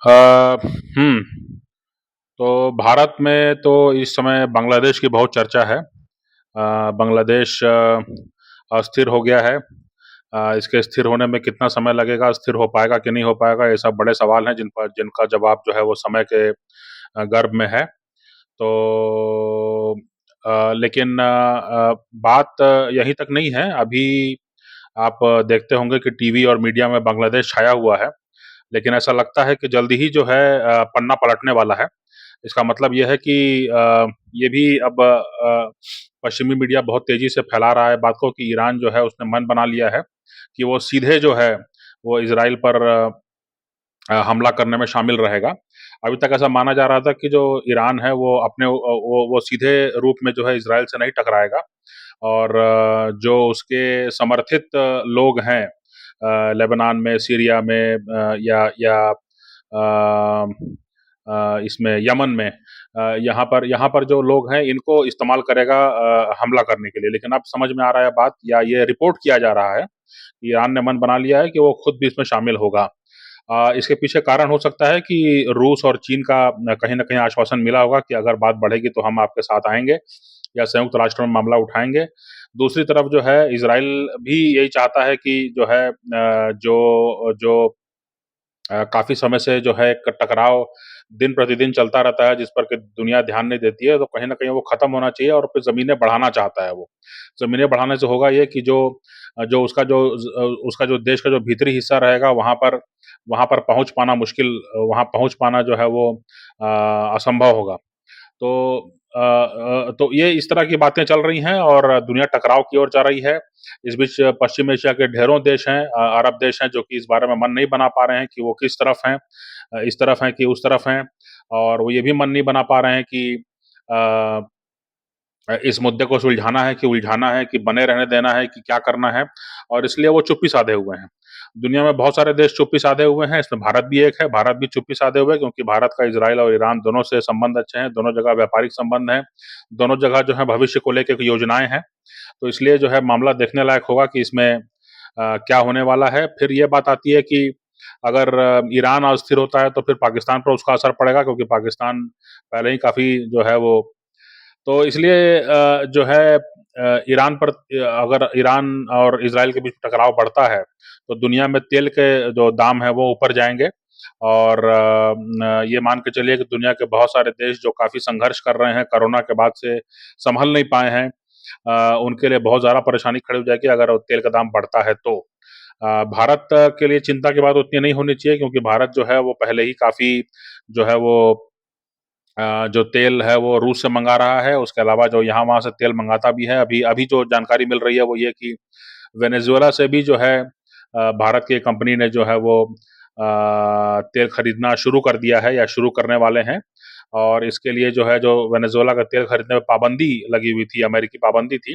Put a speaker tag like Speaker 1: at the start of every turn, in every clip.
Speaker 1: अ, हुँ, तो भारत में तो इस समय बांग्लादेश की बहुत चर्चा है। बांग्लादेश अस्थिर हो गया है। इसके स्थिर होने में कितना समय लगेगा, स्थिर हो पाएगा कि नहीं हो पाएगा, ये सब बड़े सवाल हैं जिनका जवाब जो है वो समय के गर्भ में है। तो लेकिन बात यहीं तक नहीं है। अभी आप देखते होंगे कि टीवी और मीडिया में बांग्लादेश छाया हुआ है। लेकिन ऐसा लगता है कि जल्दी ही जो है पन्ना पलटने वाला है। इसका मतलब ये है कि ये भी अब पश्चिमी मीडिया बहुत तेज़ी से फैला रहा है बात को कि ईरान जो है उसने मन बना लिया है कि वो सीधे जो है वो इज़राइल पर हमला करने में शामिल रहेगा। अभी तक ऐसा माना जा रहा था कि जो ईरान है वो अपने वो सीधे रूप में जो है इज़राइल से नहीं टकराएगा और जो उसके समर्थित लोग हैं लेबनान में, सीरिया में या इसमें यमन में यहाँ पर जो लोग हैं इनको इस्तेमाल करेगा हमला करने के लिए। लेकिन अब समझ में आ रहा है बात या ये रिपोर्ट किया जा रहा है, कि ईरान ने मन बना लिया है कि वो खुद भी इसमें शामिल होगा। इसके पीछे कारण हो सकता है कि रूस और चीन का कहीं न कहीं आश्वासन मिला होगा कि अगर बात बढ़ेगी तो हम आपके साथ आएँगे या संयुक्त राष्ट्र में मामला उठाएँगे। दूसरी तरफ जो है इज़राइल भी यही चाहता है कि जो है जो जो काफ़ी समय से जो है एक टकराव दिन-प्रतिदिन चलता रहता है जिस पर कि दुनिया ध्यान नहीं देती है, तो कहीं न कहीं वो ख़त्म होना चाहिए और फिर ज़मीनें बढ़ाना चाहता है वो। ज़मीनें बढ़ाने से होगा ये कि जो उसका जो देश का जो भीतरी हिस्सा रहेगा वहाँ पर पहुँच पाना मुश्किल वहाँ पहुँच पाना जो है वो असंभव होगा। तो तो ये इस तरह की बातें चल रही हैं और दुनिया टकराव की ओर जा रही है। इस बीच पश्चिम एशिया के ढेरों देश हैं अरब देश हैं जो कि इस बारे में मन नहीं बना पा रहे हैं कि वो किस तरफ हैं इस तरफ हैं कि उस तरफ हैं और वो ये भी मन नहीं बना पा रहे हैं कि अ इस मुद्दे को सुलझाना है कि उलझाना है कि बने रहने देना है कि क्या करना है और इसलिए वो चुप्पी साधे हुए हैं। दुनिया में बहुत सारे देश चुप्पी साधे हुए हैं, इसमें भारत भी एक है, भारत भी चुप्पी साधे हुए है क्योंकि भारत का इज़राइल और ईरान दोनों से संबंध अच्छे हैं, दोनों जगह व्यापारिक संबंध हैं, दोनों जगह जो है भविष्य को लेके योजनाएँ हैं। तो इसलिए जो है मामला देखने लायक होगा कि इसमें क्या होने वाला है। फिर ये बात आती है कि अगर ईरान अस्थिर होता है तो फिर पाकिस्तान पर उसका असर पड़ेगा क्योंकि पाकिस्तान पहले ही काफ़ी जो है वो तो इसलिए जो है ईरान पर अगर ईरान और इज़राइल के बीच टकराव बढ़ता है, तो दुनिया में तेल के जो दाम हैं वो ऊपर जाएँगे और ये मान के चलिए कि दुनिया के बहुत सारे देश जो काफ़ी संघर्ष कर रहे हैं, कोरोना के बाद से सँभल नहीं पाए हैं उनके लिए बहुत ज़्यादा परेशानी खड़ी हो जाएगी अगर तेल का दाम बढ़ता है तो। भारत के लिए चिंता की बात उतनी नहीं होनी चाहिए क्योंकि भारत जो है वो पहले ही काफ़ी जो है वो जो तेल है वो रूस से मंगा रहा है, उसके अलावा जो यहाँ-वहाँ से तेल मंगाता भी है। अभी अभी जो जानकारी मिल रही है वो ये कि वेनेज़ुएला से भी जो है भारत की एक कंपनी ने जो है वो तेल खरीदना शुरू कर दिया है या शुरू करने वाले हैं और इसके लिए जो है जो वेनेज़ुएला का तेल खरीदने में पाबंदी लगी हुई थी, अमेरिकी पाबंदी थी।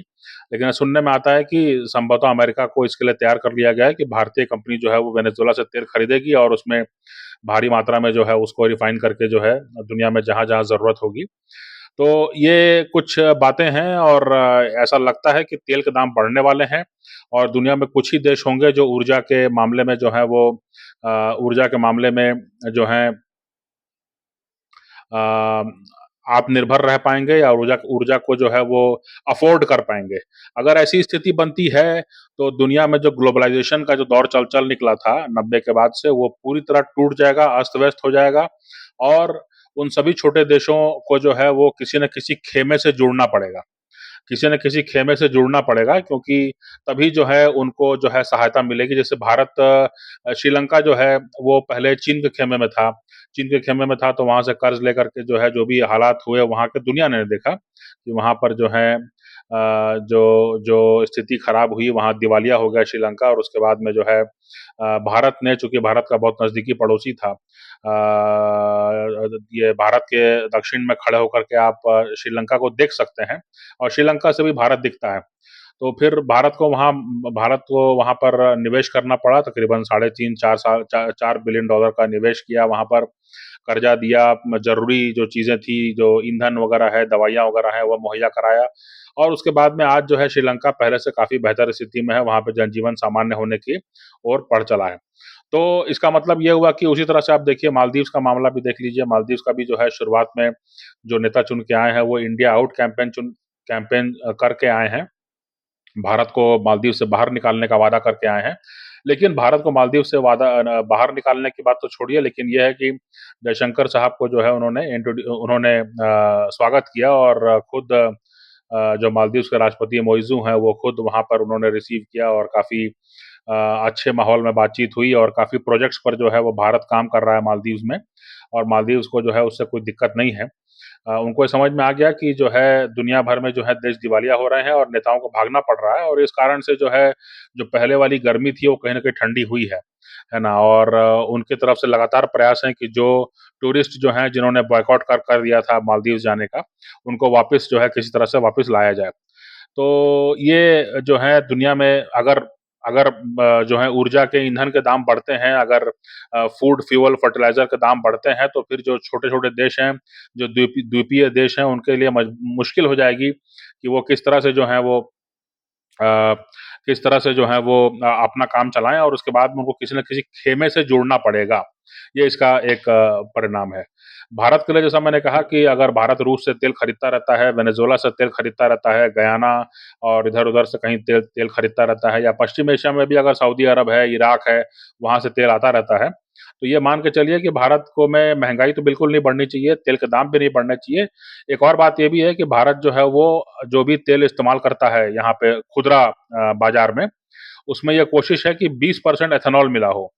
Speaker 1: लेकिन सुनने में आता है कि संभवतः अमेरिका को इसके लिए तैयार कर लिया गया है कि भारतीय कंपनी जो है वो वेनेज़ुएला से तेल खरीदेगी और उसमें भारी मात्रा में जो है उसको रिफाइन करके जो है दुनिया में जहाँ-जहाँ ज़रूरत होगी। तो ये कुछ बातें हैं और ऐसा लगता है कि तेल के दाम बढ़ने वाले हैं और दुनिया में कुछ ही देश होंगे जो ऊर्जा के मामले में जो है वो ऊर्जा के मामले में जो हैं अ, आत्मनिर्भर रह पाएँगे या ऊर्जा ऊर्जा को जो है वो अफ़ोर्ड कर पाएँगे। अगर ऐसी स्थिति बनती है, तो दुनिया में जो ग्लोबलाइज़ेशन का जो दौर चल निकला था 90 के बाद से, वो पूरी तरह टूट जाएगा, अस्त-व्यस्त हो जाएगा और उन सभी छोटे देशों को जो है वो किसी न किसी खेमे से जुड़ना पड़ेगा। किसी न किसी खेमे से जुड़ना पड़ेगा क्योंकि तभी जो है उनको जो है सहायता मिलेगी। जैसे भारत श्रीलंका जो है वो पहले चीन के खेमे में था। चीन के खेमे में था तो वहाँ से कर्ज़ लेकर के जो है जो भी हालात हुए वहाँ के दुनिया ने देखा कि वहाँ पर जो है जो जो स्थिति खराब हुई वहाँ दिवालिया हो गया श्रीलंका और उसके बाद में जो है भारत ने चूँकि भारत का बहुत नज़दीकी पड़ोसी था ये भारत के दक्षिण में खड़े होकर के आप श्रीलंका को देख सकते हैं और श्रीलंका से भी भारत दिखता है। तो फिर भारत को वहाँ पर निवेश करना पड़ा तकरीबन साढ़े 3 4 साल चा 4 बिलियन डॉलर का निवेश किया वहाँ पर, कर्ज़ा दिया, ज़रूरी जो चीज़ें थी, जो ईंधन वगैरह है, दवाइयाँ वगैरह हैं, वो मुहैया कराया और उसके बाद में आज जो है श्रीलंका पहले से काफ़ी बेहतर स्थिति में है, वहाँ पे जनजीवन सामान्य होने की ओर बढ़ चला है। तो इसका मतलब ये हुआ कि उसी तरह से आप देखिए मालदीव्स का मामला भी देख लीजिए, मालदीव्स का भी जो है शुरुआत में जो नेता चुन के आए हैं, वो इंडिया आउट कैंपेन करके आए हैं। भारत को मालदीव से बाहर निकालने का वादा करके आए हैं। लेकिन भारत को मालदीव से बाहर निकालने की बात तो छोड़िए, लेकिन ये है कि जयशंकर साहब को जो है उन्होंने स्वागत किया और खुद जो मालदीव्स के राष्ट्रपति मोइज़ू हैं, वो खुद वहाँ पर उन्होंने रिसीव किया और काफ़ी अच्छे माहौल में बातचीत हुई और काफ़ी प्रोजेक्ट्स पर जो है वो भारत काम कर रहा है मालदीव्स में और मालदीव्स को जो है उससे कोई दिक्कत नहीं है। उनको ये समझ में आ गया कि जो है दुनिया भर में जो है देश दिवालिया हो रहे हैं और नेताओं को भागना पड़ रहा है और इस कारण से जो है, जो पहले वाली गर्मी थी वो कहीं न कहीं ठंडी हुई है ना? और उनकी तरफ से लगातार प्रयास हैं कि जो टूरिस्ट जो हैं जिन्होंने बॉयकॉट कर दिया था मालदीव जाने का, उनको वापस जो है किसी तरह से वापस लाया जाए। तो ये जो है दुनिया में अगर अगर जो है ऊर्जा के ईंधन के दाम बढ़ते हैं, अगर फूड, फ्यूल, फर्टिलाइज़र के दाम बढ़ते हैं, तो फिर जो छोटे-छोटे देश हैं, जो द्वीपीय देश हैं, उनके लिए मुश्किल हो जाएगी कि वो किस तरह से जो है वो अ, किस तरह से जो है वो अपना काम चलाएँ और उसके बाद में उनको किसी न किसी ख़ेमे से जुड़ना पड़ेगा। ये इसका एक परिणाम है। भारत के लिए जैसा मैंने कहा कि अगर भारत रूस से तेल खरीदता रहता है, वेनेज़ुएला से तेल खरीदता रहता है, गयाना और इधर-उधर से कहीं तेल तेल खरीदता रहता है या पश्चिम एशिया में भी अगर सऊदी अरब है, इराक है, वहाँ से तेल आता रहता है। तो ये मान के चलिए कि भारत को में महँगाई तो बिल्कुल नहीं बढ़नी चाहिए, तेल के दाम भी नहीं बढ़ने चाहिए। एक और बात ये भी है कि भारत जो है वो जो भी तेल इस्तेमाल करता है यहाँ पे खुदरा बाज़ार में, उसमें ये कोशिश है कि 20% एथेनॉल मिला हो।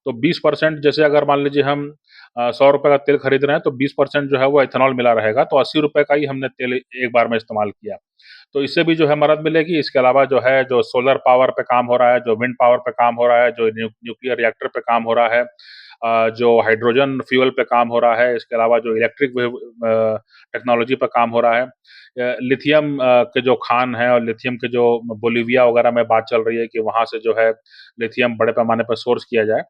Speaker 1: तो 20% जैसे अगर मान लीजिए हम ₹100 का तेल खरीद रहे हैं तो 20% जो है वो एथेनॉल मिला रहेगा, तो ₹80 का ही हमने तेल एक बार में इस्तेमाल किया। तो इससे भी जो है मदद मिलेगी, इसके अलावा जो है जो सोलर पावर पे काम हो रहा है, जो विंड पावर पे काम हो रहा है, जो न्यूक्लियर रिएक्टर पे काम हो रहा है, जो हाइड्रोजन फ्यूल पे काम हो रहा है, इसके अलावा जो इलेक्ट्रिक टेक्नोलॉजी पे काम हो रहा है। लिथियम के जो खान हैं और लिथियम के जो बोलिविया वगैरह में बात चल रही है कि वहाँ से जो है लिथियम बड़े पैमाने पर सोर्स किया जाए।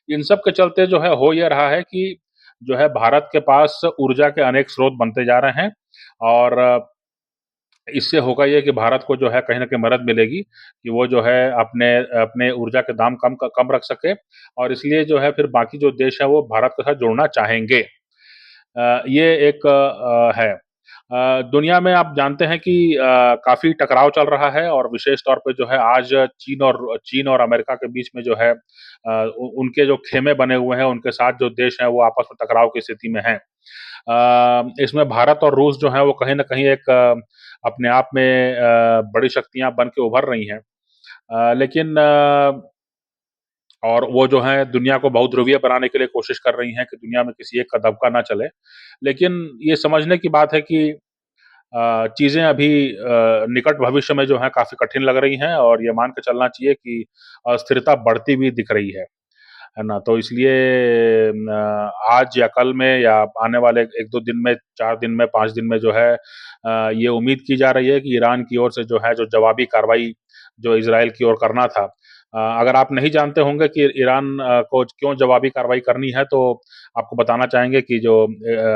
Speaker 1: इन सब के चलते जो है हो ये रहा है कि जो है भारत के पास ऊर्जा के अनेक स्रोत बनते जा रहे हैं और इससे होगा ये कि भारत को जो है कहीं न कहीं मदद मिलेगी कि वो जो है अपने अपने ऊर्जा के दाम कम रख सके और इसलिए जो है फिर बाकी जो देश हैं वो भारत के साथ जुड़ना चाहेंगे। ये एक है। दुनिया में आप जानते हैं कि काफ़ी टकराव चल रहा है और विशेष तौर पे जो है आज चीन और अमेरिका के बीच में जो है उनके जो खेमे बने हुए हैं, उनके साथ जो देश हैं वो आपस में टकराव की स्थिति में हैं। इसमें भारत और रूस जो हैं वो कहीं न कहीं एक अपने आप में बड़ी शक्तियाँ बन के उभर रही हैं। लेकिन और वो जो हैं दुनिया को बहुध्रुवीय बनाने के लिए कोशिश कर रही हैं कि दुनिया में किसी एक का दबका ना चले। लेकिन ये समझने की बात है कि चीज़ें अभी निकट भविष्य में जो हैं काफ़ी कठिन लग रही हैं और ये मान के चलना चाहिए कि अस्थिरता बढ़ती हुई दिख रही है ना? तो इसलिए आज या कल में या आने वाले 1-2 दिन में, 4 दिन में, 5 दिन में जो है ये उम्मीद की जा रही है कि ईरान की ओर से जो है जो जवाबी कार्रवाई जो इज़राइल की ओर करना था। अगर आप नहीं जानते होंगे कि ईरान को क्यों जवाबी कार्रवाई करनी है तो आपको बताना चाहेंगे कि जो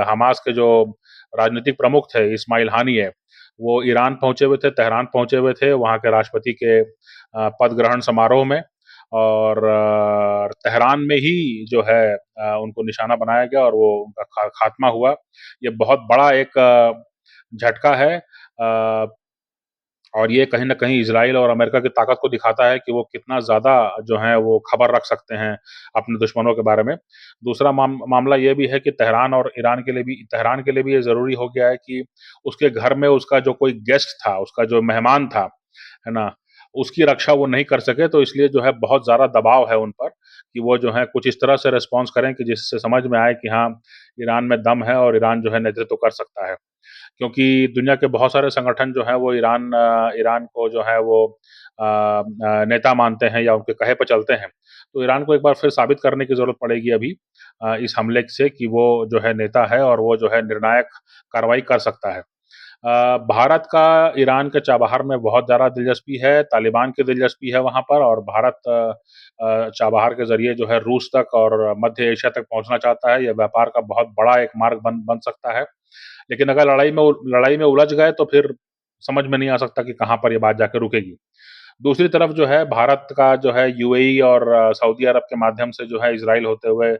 Speaker 1: हमास के जो राजनीतिक प्रमुख थे इस्माइल हानिये, वो ईरान पहुँचे हुए थे, तेहरान पहुँचे हुए थे, वहाँ के राष्ट्रपति के पद ग्रहण समारोह में और तेहरान में ही जो है उनको निशाना बनाया गया और वो उनका खात्मा हुआ। ये बहुत बड़ा एक झटका है और ये कहीं न कहीं इज़राइल और अमेरिका की ताकत को दिखाता है कि वो कितना ज़्यादा जो है वो खबर रख सकते हैं अपने दुश्मनों के बारे में। दूसरा मामला ये भी है कि तेहरान के लिए भी ये ज़रूरी हो गया है कि उसके घर में उसका जो कोई गेस्ट था, उसका जो मेहमान था, है ना? उसकी रक्षा वो नहीं कर सके तो इसलिए जो है बहुत ज़्यादा दबाव है उन पर कि वो जो है कुछ इस तरह से रिस्पॉन्स करें कि जिससे समझ में आए कि हाँ, ईरान में दम है और ईरान जो है नेतृत्व कर सकता है। क्योंकि दुनिया के बहुत सारे संगठन जो हैं वो ईरान को जो है वो नेता मानते हैं या उनके कहे पे चलते हैं। तो ईरान को एक बार फिर साबित करने की ज़रूरत पड़ेगी अभी इस हमले से कि वो जो है नेता है और वो जो है निर्णायक कार्रवाई कर सकता है। भारत का ईरान के चाबहार में बहुत ज़्यादा दिलचस्पी है, तालिबान की दिलचस्पी है वहाँ पर और भारत चाबहार के ज़रिए जो है रूस तक और मध्य एशिया तक पहुँचना चाहता है। ये व्यापार का बहुत बड़ा एक मार्ग बन बन सकता है। लेकिन अगर लड़ाई में उलझ गए तो फिर समझ में नहीं आ सकता कि कहाँ पर ये बात जाके रुकेगी। दूसरी तरफ जो है भारत का जो है यूएई और सऊदी अरब के माध्यम से जो है इज़राइल होते हुए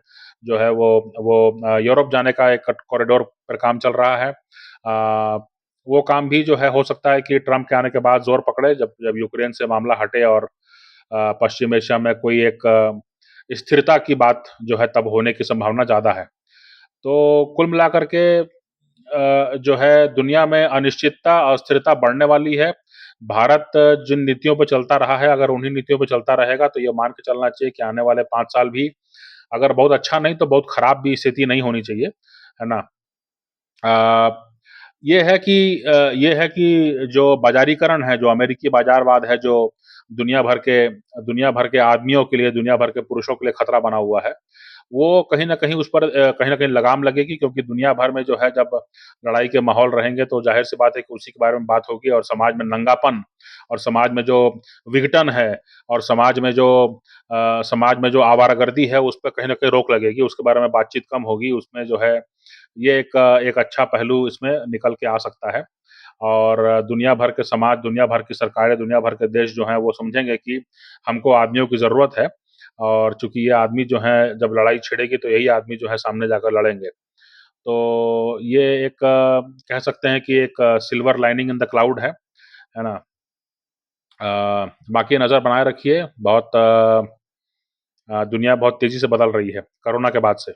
Speaker 1: जो है वो यूरोप जाने का एक कॉरिडोर पर काम चल रहा है। वो काम भी जो है हो सकता है कि ट्रंप के आने के बाद ज़ोर पकड़े जब जब यूक्रेन से मामला हटे और पश्चिम एशिया में कोई एक स्थिरता की बात जो है तब होने की संभावना ज़्यादा है। तो कुल मिलाकर के जो है दुनिया में अनिश्चितता, अस्थिरता बढ़ने वाली है। भारत जिन नीतियों पे चलता रहा है, अगर उन्हीं नीतियों पे चलता रहेगा तो ये मान के चलना चाहिए कि आने वाले 5 साल भी अगर बहुत अच्छा नहीं तो बहुत खराब भी स्थिति नहीं होनी चाहिए, है ना? अ, ये है कि जो बाज़ारीकरण है, जो अमेरिकी बाज़ारवाद है, जो दुनिया भर के आदमियों के लिए, दुनिया भर के पुरुषों के लिए खतरा बना हुआ है, वो कहीं न कहीं उस पर कहीं न कहीं लगाम लगेगी क्योंकि दुनिया भर में जो है जब लड़ाई के माहौल रहेंगे तो ज़ाहिर-सी बात है कि उसी के बारे में बात होगी और समाज में नंगापन और समाज में जो विघटन है और समाज में जो आवारागर्दी है, उस पे कहीं न कहीं रोक लगेगी, उसके बारे में बातचीत कम होगी, उसमें जो है ये एक अच्छा पहलू इसमें निकल के आ सकता है और दुनिया भर के समाज, दुनिया भर की सरकारें, दुनिया भर के देश जो हैं वो समझेंगे कि हमको आदमियों की ज़रूरत है और चूँकि ये आदमी जो हैं जब लड़ाई छिड़ेगी तो यही आदमी जो है सामने जाकर लड़ेंगे। तो ये एक कह सकते हैं कि एक silver lining in the cloud है ना? बाकी नज़र बनाए रखिए, दुनिया बहुत तेज़ी से बदल रही है, कोरोना के बाद से।